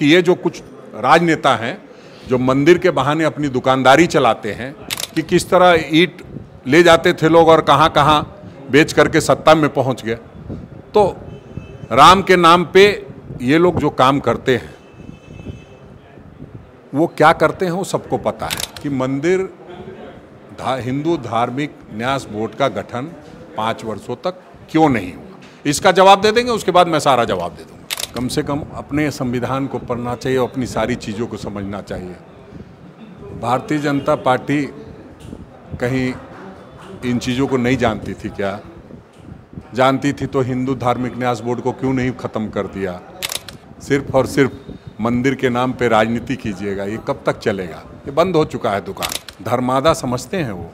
कि ये जो कुछ राजनेता हैं जो मंदिर के बहाने अपनी दुकानदारी चलाते हैं कि किस तरह ईंट ले जाते थे लोग और कहाँ कहाँ बेच करके सत्ता में पहुंच गए। तो राम के नाम पे ये लोग जो काम करते हैं वो क्या करते हैं वो सबको पता है कि मंदिर हिंदू धार्मिक न्यास बोर्ड का गठन 5 वर्षों तक क्यों नहीं हुआ, इसका जवाब दे देंगे, उसके बाद मैं सारा जवाब दे दूंगा। कम से कम अपने संविधान को पढ़ना चाहिए, अपनी सारी चीज़ों को समझना चाहिए। भारतीय जनता पार्टी कहीं इन चीज़ों को नहीं जानती थी क्या? जानती थी तो हिंदू धार्मिक न्यास बोर्ड को क्यों नहीं ख़त्म कर दिया? सिर्फ और सिर्फ मंदिर के नाम पे राजनीति कीजिएगा, ये कब तक चलेगा? ये बंद हो चुका है दुकान। धर्मादा समझते हैं वो?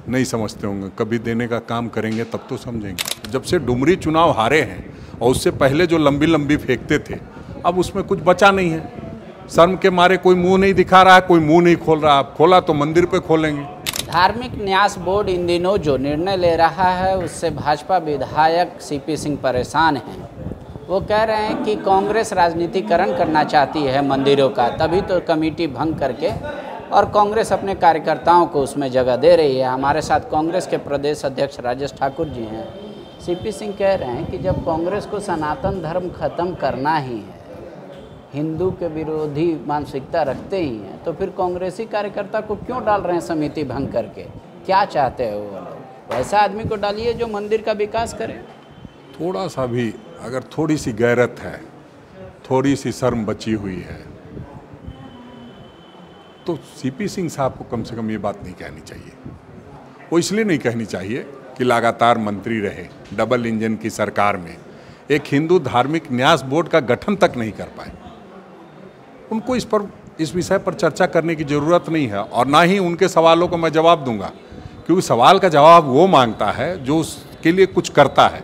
नहीं समझते होंगे, कभी देने का काम करेंगे तब तो समझेंगे। जब से डुमरी चुनाव हारे हैं और उससे पहले जो लंबी लंबी फेंकते थे, अब उसमें कुछ बचा नहीं है। शर्म के मारे कोई मुंह नहीं दिखा रहा है, कोई मुंह नहीं खोल रहा। आप खोला तो मंदिर पे खोलेंगे। धार्मिक न्यास बोर्ड इन दिनों जो निर्णय ले रहा है उससे भाजपा विधायक सीपी सिंह परेशान हैं। वो कह रहे हैं कि कांग्रेस राजनीतिकरण करना चाहती है मंदिरों का, तभी तो कमेटी भंग करके और कांग्रेस अपने कार्यकर्ताओं को उसमें जगह दे रही है। हमारे साथ कांग्रेस के प्रदेश अध्यक्ष राजेश ठाकुर जी हैं। सीपी सिंह कह रहे हैं कि जब कांग्रेस को सनातन धर्म खत्म करना ही है, हिंदू के विरोधी मानसिकता रखते ही हैं, तो फिर कांग्रेसी कार्यकर्ता को क्यों डाल रहे हैं समिति भंग करके? क्या चाहते हो वो लोग? वैसा आदमी को डालिए जो मंदिर का विकास करे। थोड़ा सा भी अगर थोड़ी सी गैरत है, थोड़ी सी शर्म बची हुई है, तो सीपी सिंह साहब को कम से कम ये बात नहीं कहनी चाहिए। वो इसलिए नहीं कहनी चाहिए कि लगातार मंत्री रहे डबल इंजन की सरकार में, एक हिंदू धार्मिक न्यास बोर्ड का गठन तक नहीं कर पाए। उनको इस विषय पर चर्चा करने की ज़रूरत नहीं है और ना ही उनके सवालों को मैं जवाब दूंगा, क्योंकि सवाल का जवाब वो मांगता है जो उसके लिए कुछ करता है।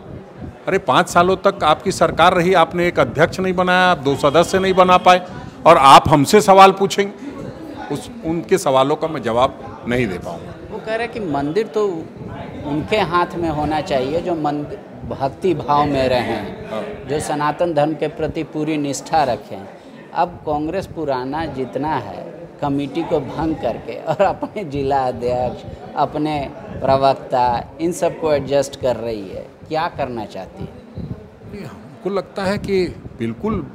अरे 5 सालों तक आपकी सरकार रही, आपने एक अध्यक्ष नहीं बनाया, आप 2 सदस्य नहीं बना पाए और आप हमसे सवाल पूछेंगे? उनके सवालों का मैं जवाब नहीं दे पाऊंगा। वो कह रहे हैं कि मंदिर तो उनके हाथ में होना चाहिए जो मंदिर भक्ति भाव में रहें, जो सनातन धर्म के प्रति पूरी निष्ठा रखें। अब कांग्रेस पुराना जितना है कमेटी को भंग करके और अपने जिला अध्यक्ष, अपने प्रवक्ता, इन सब को एडजस्ट कर रही है। क्या करना चाहती है? हमको लगता है कि बिल्कुल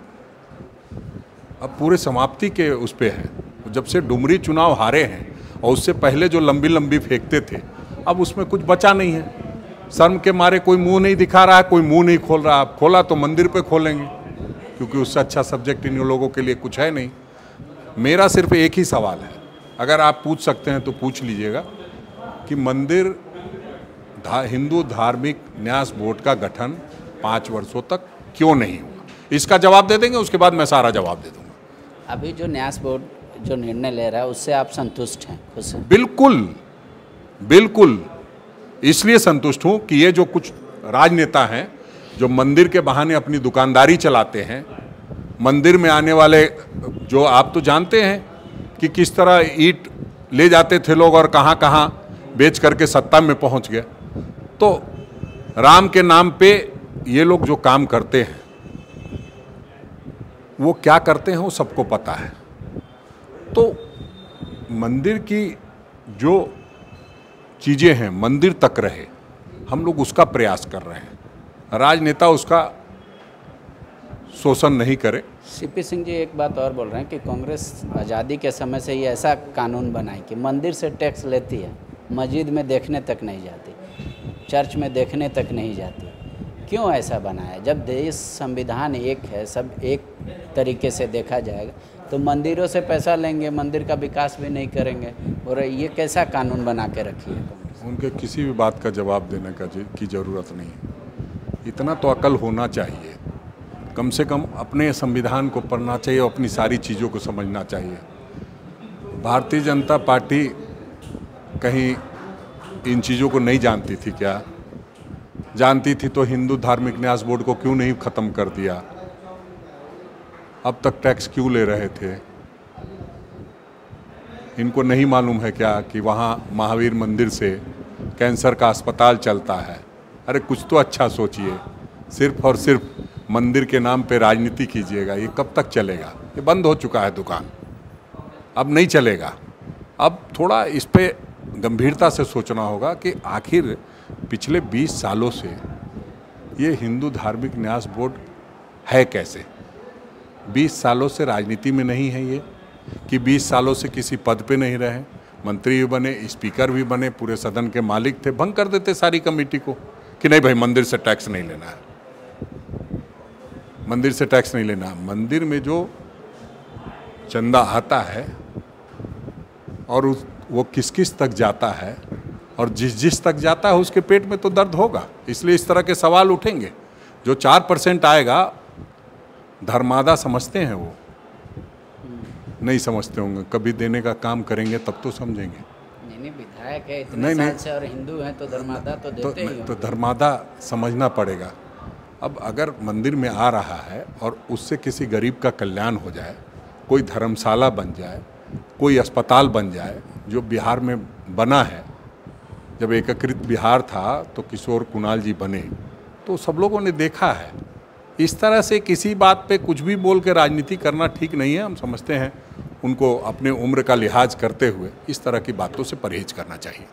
अब पूरे समाप्ति के उस पे है। जब से डुमरी चुनाव हारे हैं और उससे पहले जो लंबी लंबी फेंकते थे, अब उसमें कुछ बचा नहीं है। शर्म के मारे कोई मुंह नहीं दिखा रहा है, कोई मुंह नहीं खोल रहा। आप खोला तो मंदिर पे खोलेंगे, क्योंकि उससे अच्छा सब्जेक्ट इन लोगों के लिए कुछ है नहीं। मेरा सिर्फ एक ही सवाल है, अगर आप पूछ सकते हैं तो पूछ लीजिएगा कि मंदिर हिंदू धार्मिक न्यास बोर्ड का गठन 5 वर्षों तक क्यों नहीं हुआ, इसका जवाब दे देंगे, उसके बाद मैं सारा जवाब दे दूंगा। अभी जो न्यास बोर्ड जो निर्णय ले रहा है उससे आप संतुष्ट हैं, खुश हैं? बिल्कुल बिल्कुल, इसलिए संतुष्ट हूँ कि ये जो कुछ राजनेता हैं जो मंदिर के बहाने अपनी दुकानदारी चलाते हैं, मंदिर में आने वाले जो आप तो जानते हैं कि किस तरह ईंट ले जाते थे लोग और कहाँ कहाँ बेच करके सत्ता में पहुँच गए। तो राम के नाम पे ये लोग जो काम करते हैं वो क्या करते हैं वो सबको पता है। तो मंदिर की जो चीज़ें हैं मंदिर तक रहे, हम लोग उसका प्रयास कर रहे हैं। राजनेता उसका शोषण नहीं करे। सीपी सिंह जी एक बात और बोल रहे हैं कि कांग्रेस आज़ादी के समय से ही ऐसा कानून बनाई कि मंदिर से टैक्स लेती है, मस्जिद में देखने तक नहीं जाती, चर्च में देखने तक नहीं जाती। क्यों ऐसा बनाया? जब देश संविधान एक है, सब एक तरीके से देखा जाएगा, तो मंदिरों से पैसा लेंगे, मंदिर का विकास भी नहीं करेंगे। और ये कैसा कानून बना के रखी है कांग्रेस? उनके किसी भी बात का जवाब देने की ज़रूरत नहीं है। इतना तो अकल होना चाहिए, कम से कम अपने संविधान को पढ़ना चाहिए, अपनी सारी चीज़ों को समझना चाहिए। भारतीय जनता पार्टी कहीं इन चीज़ों को नहीं जानती थी क्या? जानती थी तो हिंदू धार्मिक न्यास बोर्ड को क्यों नहीं ख़त्म कर दिया? अब तक टैक्स क्यों ले रहे थे? इनको नहीं मालूम है क्या कि वहाँ महावीर मंदिर से कैंसर का अस्पताल चलता है? अरे कुछ तो अच्छा सोचिए। सिर्फ और सिर्फ मंदिर के नाम पे राजनीति कीजिएगा, ये कब तक चलेगा? ये बंद हो चुका है दुकान, अब नहीं चलेगा। अब थोड़ा इस पे गंभीरता से सोचना होगा कि आखिर पिछले 20 सालों से ये हिंदू धार्मिक न्यास बोर्ड है कैसे? 20 सालों से राजनीति में नहीं है ये, कि 20 सालों से किसी पद पे नहीं रहे, मंत्री भी बने, स्पीकर भी बने, पूरे सदन के मालिक थे, भंग कर देते सारी कमेटी को कि नहीं भाई मंदिर से टैक्स नहीं लेना है, मंदिर से टैक्स नहीं लेना। मंदिर में जो चंदा आता है और वो किस किस तक जाता है और जिस तक जाता है उसके पेट में तो दर्द होगा, इसलिए इस तरह के सवाल उठेंगे। जो 4% आएगा धर्मादा समझते हैं, वो नहीं समझते होंगे, कभी देने का काम करेंगे तब तो समझेंगे। नहीं विधायक है इतने साल से और हिंदू हैं तो धर्मादा तो देते ही तो धर्मादा समझना पड़ेगा। अब अगर मंदिर में आ रहा है और उससे किसी गरीब का कल्याण हो जाए, कोई धर्मशाला बन जाए, कोई अस्पताल बन जाए, जो बिहार में बना है, जब एकीकृत बिहार था तो किशोर कुणाल जी बने, तो सब लोगों ने देखा है। इस तरह से किसी बात पे कुछ भी बोल के राजनीति करना ठीक नहीं है। हम समझते हैं उनको अपने उम्र का लिहाज करते हुए इस तरह की बातों से परहेज करना चाहिए।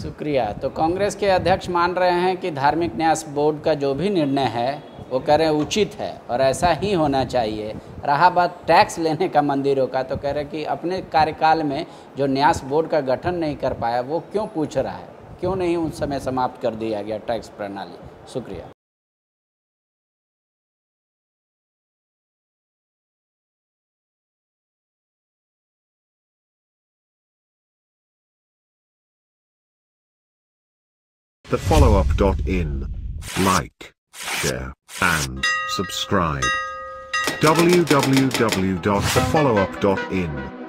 शुक्रिया। तो कांग्रेस के अध्यक्ष मान रहे हैं कि धार्मिक न्यास बोर्ड का जो भी निर्णय है वो कह रहे हैं उचित है और ऐसा ही होना चाहिए। रहा बात टैक्स लेने का मंदिरों का, तो कह रहे हैं कि अपने कार्यकाल में जो न्यास बोर्ड का गठन नहीं कर पाया वो क्यों पूछ रहा है, क्यों नहीं उस समय समाप्त कर दिया गया टैक्स प्रणाली। शुक्रिया। thefollowup.in. Like, share, and subscribe. www.thefollowup.in